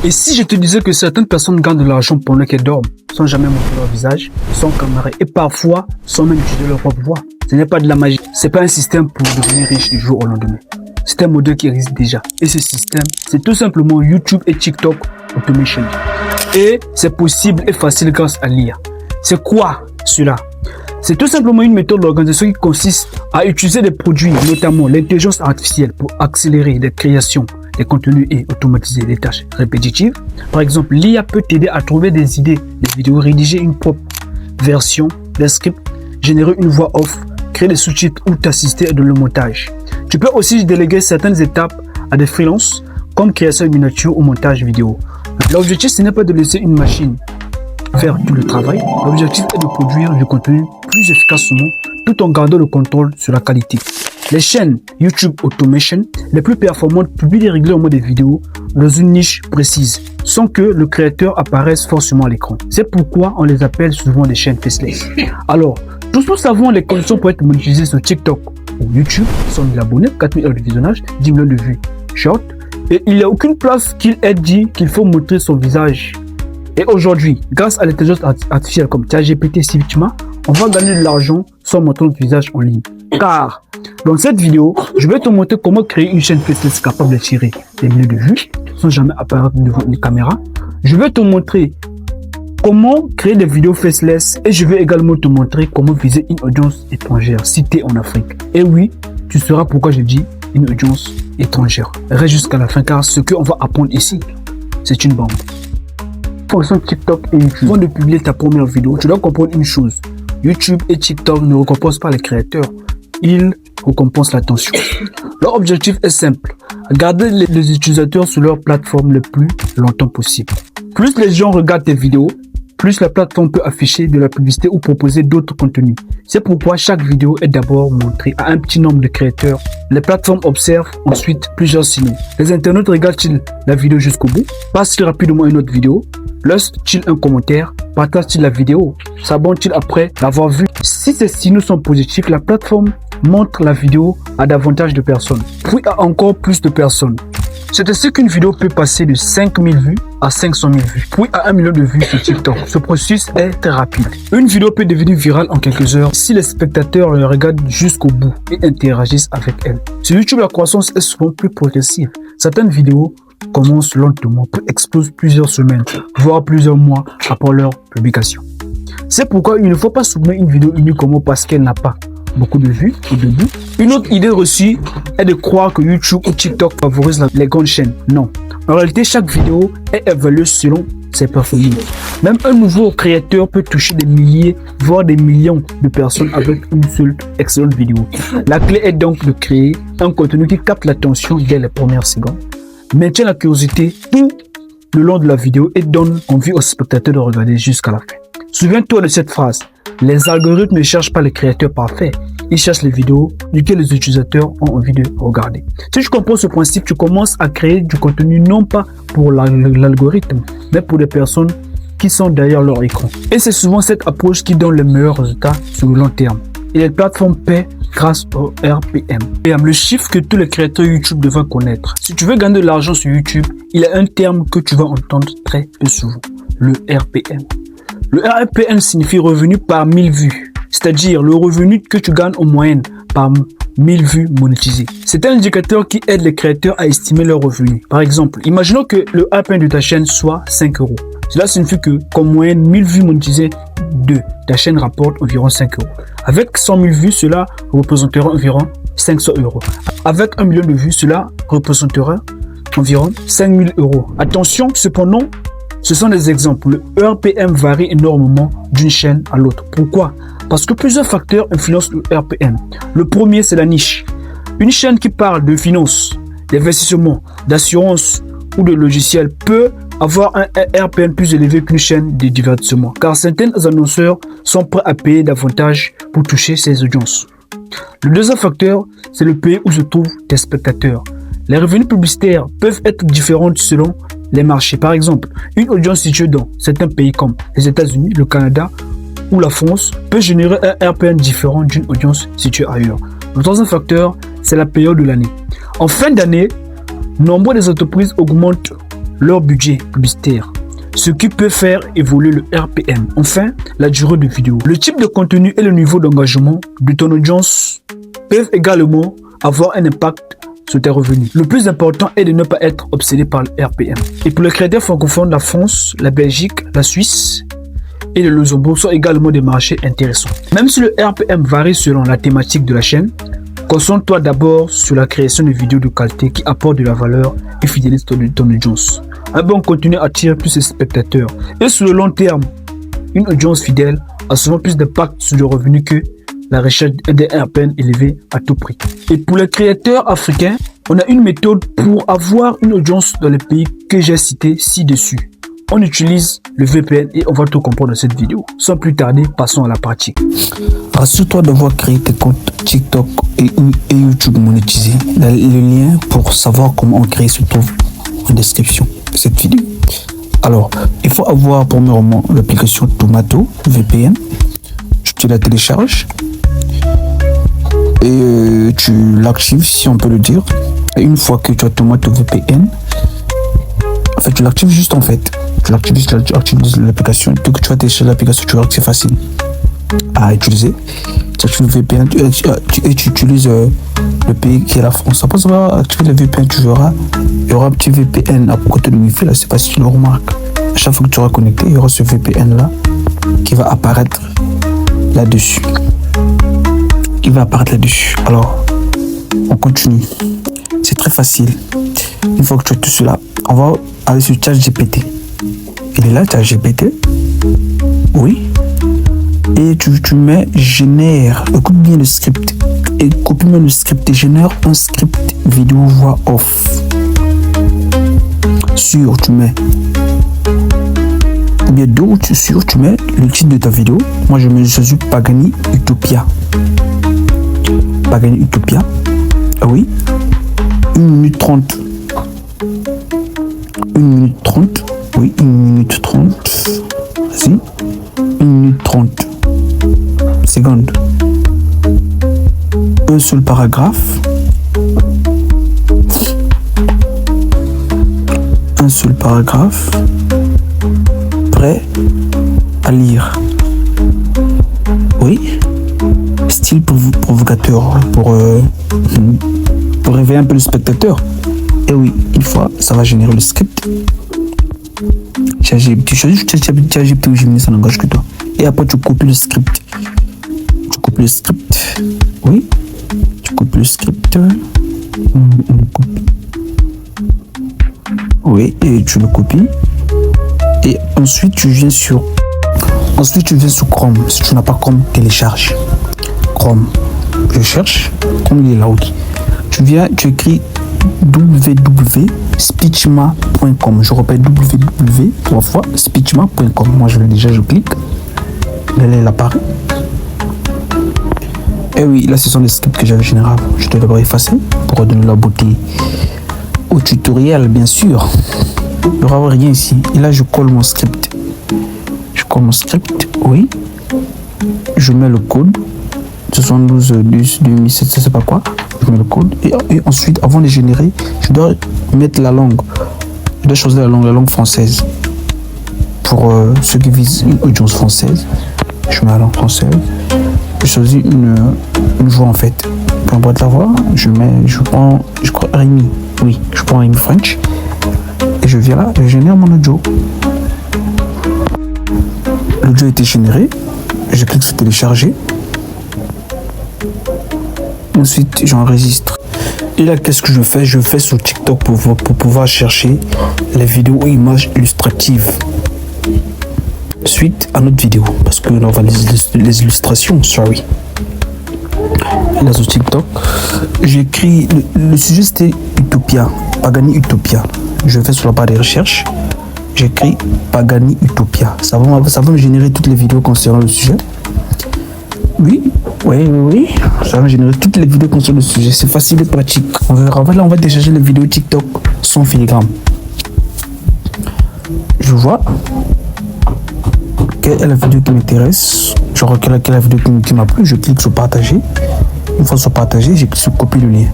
Et si je te disais que certaines personnes gagnent de l'argent pendant qu'elles dorment, sans jamais montrer leur visage, sans caméra et parfois sans même utiliser leur propre voix? Ce n'est pas de la magie. C'est pas un système pour devenir riche du jour au lendemain. C'est un modèle qui existe déjà. Et ce système, c'est tout simplement YouTube et TikTok Automation. Et c'est possible et facile grâce à l'IA. C'est quoi cela? C'est tout simplement une méthode d'organisation qui consiste à utiliser des produits, notamment l'intelligence artificielle, pour accélérer les créations des contenus et automatiser les tâches répétitives. Par exemple, l'IA peut t'aider à trouver des idées, des vidéos, rédiger une propre version des scripts, générer une voix off, créer des sous-titres ou t'assister dans le montage. Tu peux aussi déléguer certaines étapes à des freelances, comme création de miniatures ou montage vidéo. L'objectif, ce n'est pas de laisser une machine faire tout le travail. L'objectif est de produire du contenu plus efficacement tout en gardant le contrôle sur la qualité. Les chaînes YouTube Automation les plus performantes publient régulièrement des vidéos dans une niche précise, sans que le créateur apparaisse forcément à l'écran. C'est pourquoi on les appelle souvent des chaînes faceless. Alors, tous nous savons les conditions pour être monétisés sur TikTok ou YouTube: 100 000 abonnés, 4 000 heures de visionnage, 10 millions de vues short, et il n'y a aucune place qu'il ait dit qu'il faut montrer son visage. Et aujourd'hui, grâce à l'intelligence artificielle comme ChatGPT, Sivitma, on va gagner de l'argent sans montrer notre visage en ligne. Car dans cette vidéo, je vais te montrer comment créer une chaîne faceless capable de tirer des milliers de vues sans jamais apparaître devant une caméra. Je vais te montrer comment créer des vidéos faceless et je vais également te montrer comment viser une audience étrangère citée en Afrique. Et oui, tu sauras pourquoi je dis une audience étrangère. Reste jusqu'à la fin car ce qu'on va apprendre ici, c'est une bombe. Fonction TikTok et YouTube. Avant de publier ta première vidéo, tu dois comprendre une chose. YouTube et TikTok ne récompensent pas les créateurs, ils récompensent l'attention. Leur objectif est simple: garder les utilisateurs sur leur plateforme le plus longtemps possible. Plus les gens regardent tes vidéos, plus la plateforme peut afficher de la publicité ou proposer d'autres contenus. C'est pourquoi chaque vidéo est d'abord montrée à un petit nombre de créateurs. Les plateformes observent ensuite plusieurs signaux. Les internautes regardent-ils la vidéo jusqu'au bout? Passent-ils rapidement à une autre vidéo? Laissent-ils un commentaire? Partagent-ils la vidéo? S'abonnent-ils après l'avoir vue? Si ces signaux sont positifs, la plateforme montre la vidéo à davantage de personnes, puis à encore plus de personnes. C'est ainsi qu'une vidéo peut passer de 5 000 vues à 500 000 vues, puis à 1 million de vues sur TikTok. Ce processus est très rapide. Une vidéo peut devenir virale en quelques heures si les spectateurs la regardent jusqu'au bout et interagissent avec elle. Sur YouTube, la croissance est souvent plus progressive. Certaines vidéos commencent lentement, puis explosent plusieurs semaines, voire plusieurs mois après leur publication. C'est pourquoi il ne faut pas soumettre une vidéo uniquement parce qu'elle n'a pas beaucoup de vues au début. Une autre idée reçue est de croire que YouTube ou TikTok favorisent les grandes chaînes. Non. En réalité, chaque vidéo est évaluée selon ses performances. Même un nouveau créateur peut toucher des milliers, voire des millions de personnes avec une seule excellente vidéo. La clé est donc de créer un contenu qui capte l'attention dès les premières secondes, maintient la curiosité tout le long de la vidéo et donne envie aux spectateurs de regarder jusqu'à la fin. Souviens-toi de cette phrase: les algorithmes ne cherchent pas les créateurs parfaits, ils cherchent les vidéos duquel les utilisateurs ont envie de regarder. Si tu comprends ce principe, tu commences à créer du contenu non pas pour l'algorithme, mais pour les personnes qui sont derrière leur écran. Et c'est souvent cette approche qui donne les meilleurs résultats sur le long terme. Et les plateformes paient grâce au RPM. Le chiffre que tous les créateurs YouTube devraient connaître. Si tu veux gagner de l'argent sur YouTube, il y a un terme que tu vas entendre très peu souvent: le RPM. Le RPM signifie revenu par 1000 vues, c'est-à-dire le revenu que tu gagnes en moyenne par 1000 vues monétisées. C'est un indicateur qui aide les créateurs à estimer leurs revenus. Par exemple, imaginons que le RPM de ta chaîne soit 5 €. Cela signifie que, qu'en moyenne, 1000 vues monétisées de ta chaîne rapportent environ 5 €. Avec 100 000 vues, cela représentera environ 500 €. Avec 1 million de vues, cela représentera environ 5 000 €. Attention, cependant, ce sont des exemples. Le RPM varie énormément d'une chaîne à l'autre. Pourquoi? Parce que plusieurs facteurs influencent le RPM. Le premier, c'est la niche. Une chaîne qui parle de finance, d'investissement, d'assurance ou de logiciel peut avoir un RPM plus élevé qu'une chaîne de divertissement, car certains annonceurs sont prêts à payer davantage pour toucher ces audiences. Le deuxième facteur, c'est le pays où se trouvent tes spectateurs. Les revenus publicitaires peuvent être différents selon les marchés. Par exemple, une audience située dans certains pays comme les États-Unis, le Canada ou la France peut générer un RPM différent d'une audience située ailleurs. Le troisième facteur, c'est la période de l'année. En fin d'année, nombre des entreprises augmentent leur budget publicitaire, ce qui peut faire évoluer le RPM. Enfin, la durée de vidéo. Le type de contenu et le niveau d'engagement de ton audience peuvent également avoir un impact sur tes revenus. Le plus important est de ne pas être obsédé par le RPM. Et pour les créateurs francophones, la France, la Belgique, la Suisse et le Luxembourg sont également des marchés intéressants. Même si le RPM varie selon la thématique de la chaîne, concentre-toi d'abord sur la création de vidéos de qualité qui apportent de la valeur et fidélisent ton audience. Un bon contenu attire plus de spectateurs. Et sur le long terme, une audience fidèle a souvent plus d'impact sur le revenu que la recherche d'un RPM élevé à tout prix. Et pour les créateurs africains, on a une méthode pour avoir une audience dans les pays que j'ai cités ci-dessus. On utilise le VPN et on va tout comprendre dans cette vidéo. Sans plus tarder, passons à la pratique. Rassure-toi d'avoir créé tes comptes TikTok et YouTube monétisés. Le lien pour savoir comment on crée se trouve en description de cette vidéo. Alors, il faut avoir premièrement l'application Tomato VPN. Tu la télécharges et tu l'actives, si on peut le dire. Et une fois que tu as Tomato VPN, en fait, tu l'actives juste en fait. Tu actives l'application. Dès que tu vas télécharger l'application, tu verras que c'est facile à utiliser. Tu actives le VPN et tu utilises le pays qui est la France. Après ça va activer le VPN, tu verras, il y aura un petit VPN à côté de Wi-Fi. Là, c'est pas si tu le remarques. À chaque fois que tu seras connecté, il y aura ce VPN là qui va apparaître là-dessus. Alors, on continue. C'est très facile. Une fois que tu as tout cela, on va aller sur ChatGPT. Il est là, ChatGPT. Oui. Et tu mets génère. Écoute bien le script. Et copie bien le script et génère un script vidéo voix off. Sur, tu mets. Ou bien deux, tu mets le titre de ta vidéo. Moi, je choisis Pagani Utopia. Pagani Utopia. Ah oui. 1 minute 30. 1 minute 30. Oui, 1 minute 30. Vas-y. 1 minute 30 secondes. Un seul paragraphe. Un seul paragraphe. Prêt à lire. Oui. Style provocateur pour réveiller un peu le spectateur. Et oui, une fois, ça va générer le script. Tu choisis ChatGPT ou Gemini, ça n'engage que toi. Et après, tu copies le script. Oui. Tu copies le script. Oui, et tu le copies. Et ensuite, tu viens sur Chrome. Si tu n'as pas Chrome, télécharge Chrome. Je cherche. Chrome, il est là, ok. Tu écris www.speechma.com. Je répète www 3 fois speechma.com. Moi, je clique. Là, il apparaît. Et oui, là, ce sont les scripts que j'avais générés. Je dois d'abord effacer pour redonner la beauté au tutoriel, bien sûr. Il n'y aura rien ici. Et là, je colle mon script. Oui. Je mets le code. 72 10 2007, je sais pas quoi. Je mets le code. Et ensuite, avant de générer, je dois mettre la langue. Je dois choisir la langue française. Pour ceux qui visent une audience française, je mets la langue française. Je choisis une voix en fait. Peu importe la voix, je prends, je crois, Rémi. Oui, je prends Rémi French. Et je viens là, je génère mon audio. L'audio a été généré. Je clique sur télécharger. Ensuite, j'enregistre. Et là, qu'est-ce que je fais? Je fais sur TikTok pour pouvoir chercher les vidéos ou images illustratives. Suite à notre vidéo. Parce que là, on va les illustrations, sorry. Là, sur TikTok, j'écris. Le sujet, c'était Utopia. Pagani Utopia. Je vais sur la barre de recherche. J'écris Pagani Utopia. Ça va me générer toutes les vidéos concernant le sujet. Oui. Ça va générer toutes les vidéos concernant le sujet. C'est facile et pratique. On verra. Là, on va télécharger les vidéos TikTok sans filigrane. Je vois quelle est la vidéo qui m'intéresse. Je regarde quelle est la vidéo qui m'a plu. Je clique sur partager. Une fois sur partager, je clique sur copier le lien.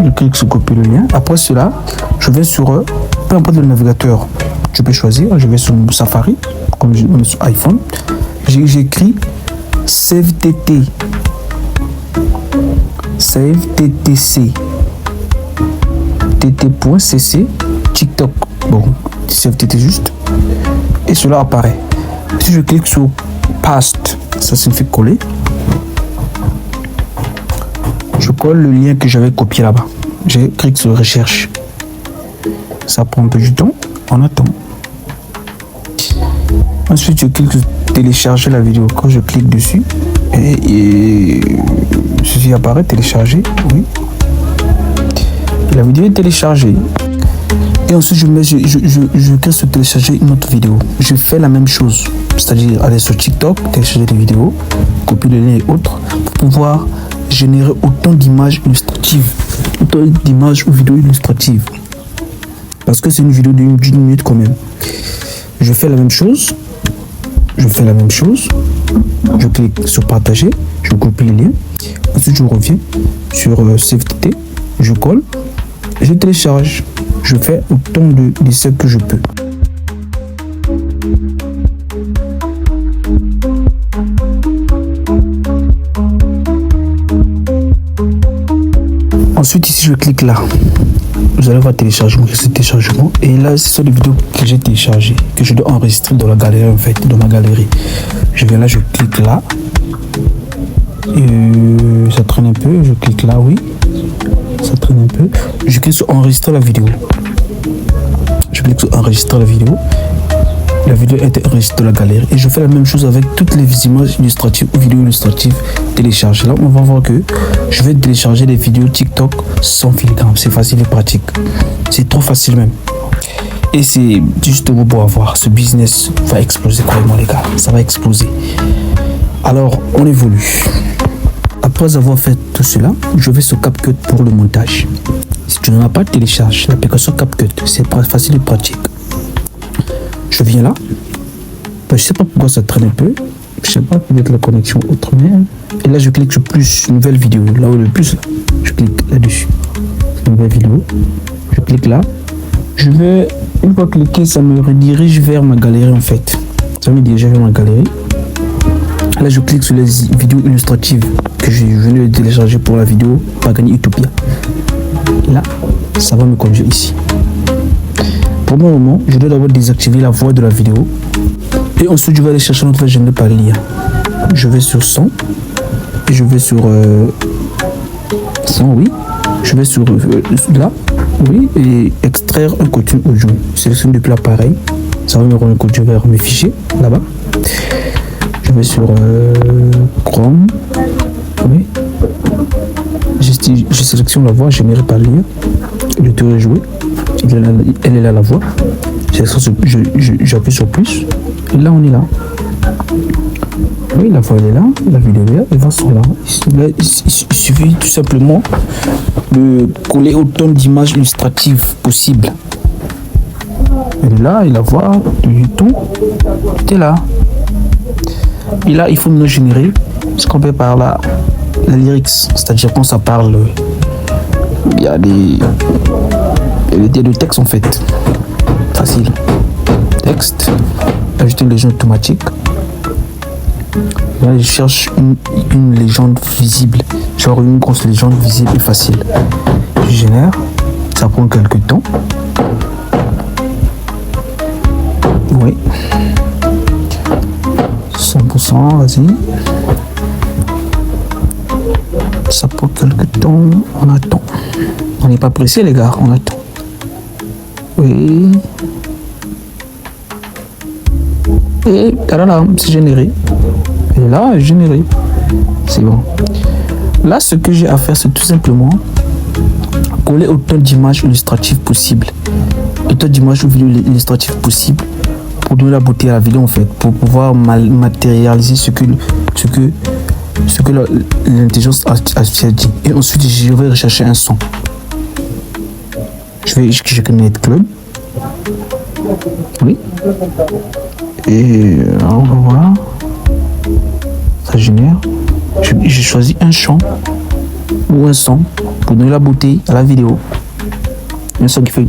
Je clique sur copier le lien. Après cela, je vais sur peu importe le navigateur, tu peux choisir. Je vais sur Safari, comme sur iPhone. J'écris Save TT. Save TTC. TT.cc. TikTok. Bon, Save TT juste. Et cela apparaît. Si je clique sur Paste, ça signifie coller. Je colle le lien que j'avais copié là-bas. Je clique sur Recherche. Ça prend un peu du temps. On attend. Ensuite, je clique sur Télécharger la vidéo. Quand je clique dessus, et ceci apparaît, télécharger. Oui. La vidéo est téléchargée. Et ensuite, je clique sur télécharger une autre vidéo. Je fais la même chose. C'est-à-dire aller sur TikTok, télécharger des vidéos, copier le lien et autres, pour pouvoir générer autant d'images illustratives, autant d'images ou vidéos illustratives. Parce que c'est une vidéo d'une minute quand même. Je fais la même chose. Je clique sur partager, je copie le lien. Ensuite, je reviens sur Save TT, je colle, je télécharge. Je fais autant d'essais que je peux. Ensuite, ici, je clique là. Vous allez voir téléchargement, c'est téléchargement. Et là, ce sont les vidéos que j'ai téléchargées, que je dois enregistrer dans la galerie, en fait, dans ma galerie. Je viens là, je clique là. Et ça traîne un peu. Je clique là, oui. Ça traîne un peu. Je clique sur enregistrer la vidéo. Je clique sur enregistrer la vidéo. La vidéo est enregistrée dans la galerie. Et je fais la même chose avec toutes les images illustratives ou vidéos illustratives téléchargées. Là, on va voir que je vais télécharger des vidéos TikTok sans filigrane. C'est facile et pratique. C'est trop facile même. Et c'est juste beau pour avoir. Ce business va exploser, croyez-moi les gars. Ça va exploser. Alors, on évolue. Après avoir fait tout cela, je vais sur CapCut pour le montage. Si tu n'en as pas, télécharge l'application CapCut. C'est facile et pratique. Je viens là. Je sais pas pourquoi ça traîne un peu. Je sais pas, peut-être la connexion autrement. Et là, je clique sur plus, nouvelle vidéo. Là où le plus, là, je clique là-dessus. Nouvelle vidéo. Je clique là. Je vais, une fois cliqué, ça me redirige vers ma galerie en fait. Ça me dirige vers ma galerie. Là, je clique sur les vidéos illustratives que je venais de télécharger pour la vidéo Pagani Utopia. Et là, ça va me conduire ici. Pour le moment, je dois d'abord désactiver la voix de la vidéo. Et ensuite, je vais aller chercher notre agenda par lien. Je vais sur son. Et je vais sur son, oui. Je vais sur là, oui. Et extraire un contenu audio. Je sélectionne depuis l'appareil. Ça va me reconduire vers mes fichiers, là-bas. Je vais sur Chrome. Oui. Je sélectionne la voix générée par lien. Le tour est joué. Elle est là la voix. J'appuie sur plus. Et là on est là. Oui, la voix elle est là. La vidéo est là. Les voix sont là. Il suffit tout simplement de coller autant d'images illustratives possibles. Elle est là et la voix, tout est là. Et là il faut nous générer ce qu'on peut par là. La lyrics, c'est-à-dire quand ça parle, il y a des textes en fait. Facile. Texte, ajouter une légende automatique. Là, je cherche une légende visible, genre une grosse légende visible et facile. Je génère, ça prend quelques temps. Oui. 100%, vas-y. Ça prend quelques temps, on attend. On n'est pas pressé les gars, on attend. Oui. Et là, c'est généré. Et là, généré. C'est bon. Là, ce que j'ai à faire, c'est tout simplement coller autant d'images illustratives possibles. Autant d'images ou vidéos illustratives possibles pour donner la beauté à la vidéo en fait, pour pouvoir matérialiser ce que l'intelligence artificielle dit. Et ensuite, je vais rechercher un son. Je connais Club. Oui. Et on va voir. Ça génère. Je choisis un chant ou un son pour donner la beauté à la vidéo. Un son qui fait.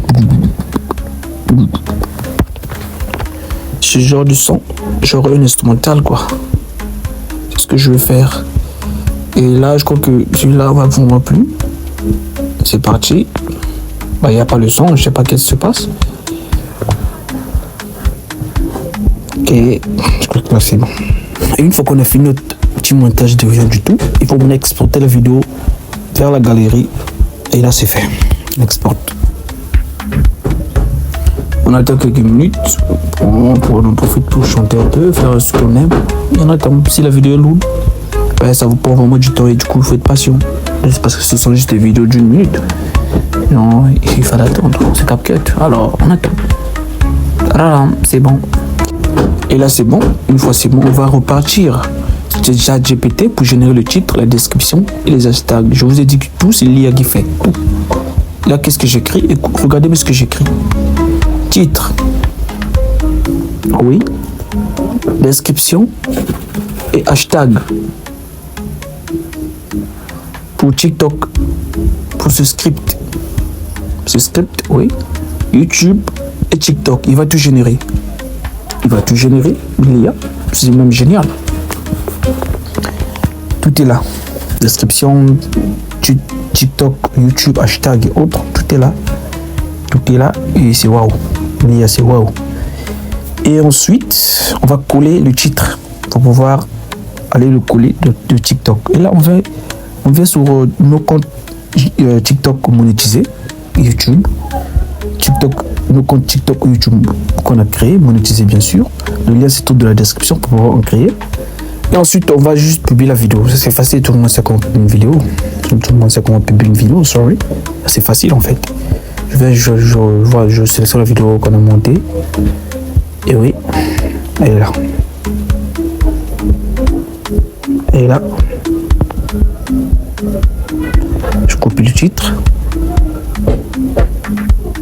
ce genre de son, genre un instrumental quoi. C'est ce que je vais faire. Et là je crois que celui-là va vous moi plus. C'est parti. Bah, il n'y a pas le son, je sais pas qu'est-ce qui se passe. Ok, je crois que là c'est bon. Et une fois qu'on a fini notre petit montage de rien du tout, il faut exporter la vidéo vers la galerie. Et là c'est fait. On exporte. On attend quelques minutes pour en profiter pour chanter un peu, faire ce qu'on aime. Et on attend. Si la vidéo est lourde, ben, ça vous prend vraiment du temps et du coup, faites patience. C'est parce que ce sont juste des vidéos d'1 minute. Non, il fallait attendre. C'est CapCut. Alors, on attend. Voilà, c'est bon. Et là, c'est bon. Une fois c'est bon, on va repartir. C'est déjà GPT pour générer le titre, la description et les hashtags. Je vous ai dit que tout, c'est l'IA qui fait. Tout. Là, qu'est-ce que j'écris? Regardez ce que j'écris. Titre. Oui. Description et hashtag. Pour TikTok. Pour ce script. Ce script, oui. YouTube et TikTok. Il va tout générer. Il va tout générer. L'IA. C'est même génial. Tout est là. Description, TikTok, YouTube, hashtag et autres. Tout est là. Tout est là. Et c'est waouh. L'IA, c'est waouh. Et ensuite, on va coller le titre pour pouvoir aller le coller de TikTok. Et là, on vient sur nos comptes TikTok monétisés, YouTube, TikTok, nos comptes TikTok ou YouTube qu'on a créé, monétisés bien sûr. Le lien c'est tout de la description pour pouvoir en créer. Et ensuite, on va juste publier la vidéo. C'est facile, tout le monde sait comment publier une vidéo. Tout le monde sait comment publier une vidéo, sorry. C'est facile en fait. Je sélectionne la vidéo qu'on a montée. Et oui, elle est là. Elle est là. Je copie le titre.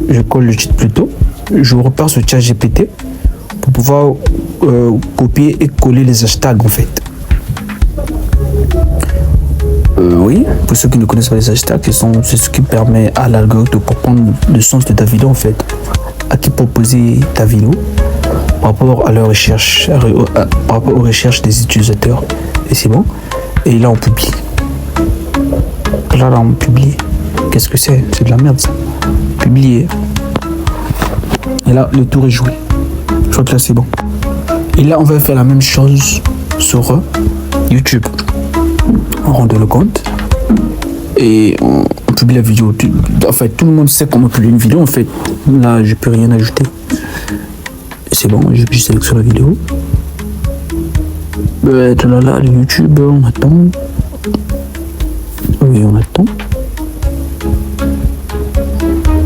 Je colle le titre plutôt. Je repars sur ChatGPT pour pouvoir copier et coller les hashtags en fait. Oui, pour ceux qui ne connaissent pas les hashtags, c'est ce qui permet à l'algorithme de comprendre le sens de ta vidéo en fait. À qui proposer ta vidéo par rapport à leur recherche, par rapport aux recherches des utilisateurs. Et c'est bon. Et là on publie. Là on publie. Qu'est-ce que c'est? C'est de la merde ça. Publier. Et là le tour est joué. Je crois que là c'est bon. Et là on va faire la même chose sur YouTube. On rentre le compte et on publie la vidéo. En fait, tout le monde sait comment publier une vidéo. En fait, là, je peux rien ajouter. C'est bon, je sélectionne la vidéo. Là, le YouTube, on attend. Oui, on attend.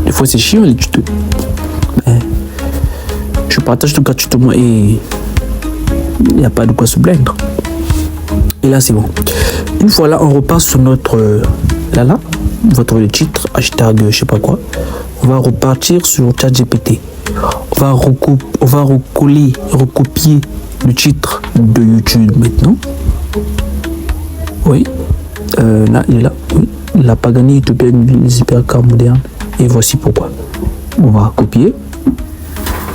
Des fois, c'est chiant les tutos. Mais je partage tout gratuitement et il n'y a pas de quoi se plaindre. Et là, c'est bon. Une fois là, on repart sur notre on va trouver le titre, hashtag, je sais pas quoi. On va repartir sur ChatGPT. On va recopier le titre de YouTube maintenant. Oui. Là, il est là. Oui. La Pagani éthiopienne, les hypercars modernes. Et voici pourquoi. On va copier.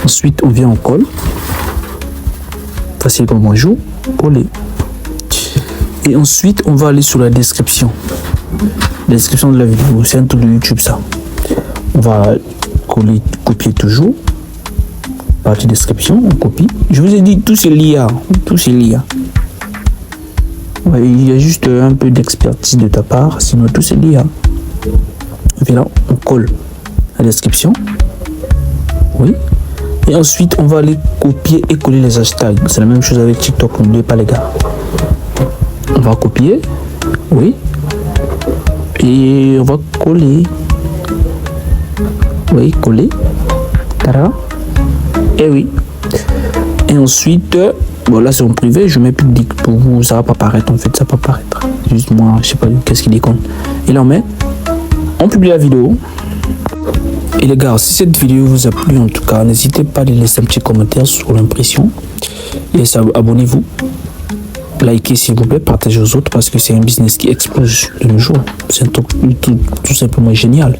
Ensuite, on vient en colle. Facile comme bonjour. Coller. Et ensuite, on va aller sur la description. Description de la vidéo. C'est un truc de YouTube, ça. On va copier toujours. Partie description, on copie. Je vous ai dit, tout c'est l'IA. Tout c'est l'IA. Ouais, il y a juste un peu d'expertise de ta part. Sinon, tout c'est l'IA. Et puis là, on colle la description. Oui. Et ensuite, on va aller copier et coller les hashtags. C'est la même chose avec TikTok. N'oubliez pas, les gars. On va copier, oui, et on va coller, oui, coller, tada, et oui, et ensuite, bon là c'est en privé, je mets public pour vous, ça va pas paraître en fait, ça va pas paraître, juste moi, je sais pas qu'est-ce qu'il déconne, et là on publie la vidéo, et les gars, si cette vidéo vous a plu en tout cas, n'hésitez pas à laisser un petit commentaire sur l'impression, et abonnez-vous. Likez s'il vous plaît, partagez aux autres parce que c'est un business qui explose de nos jours. C'est tout simplement génial.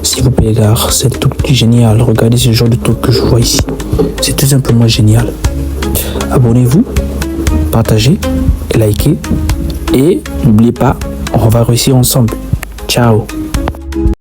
S'il vous plaît, gars, c'est tout génial. Regardez ce genre de truc que je vois ici. C'est tout simplement génial. Abonnez-vous, partagez, likez. Et n'oubliez pas, on va réussir ensemble. Ciao.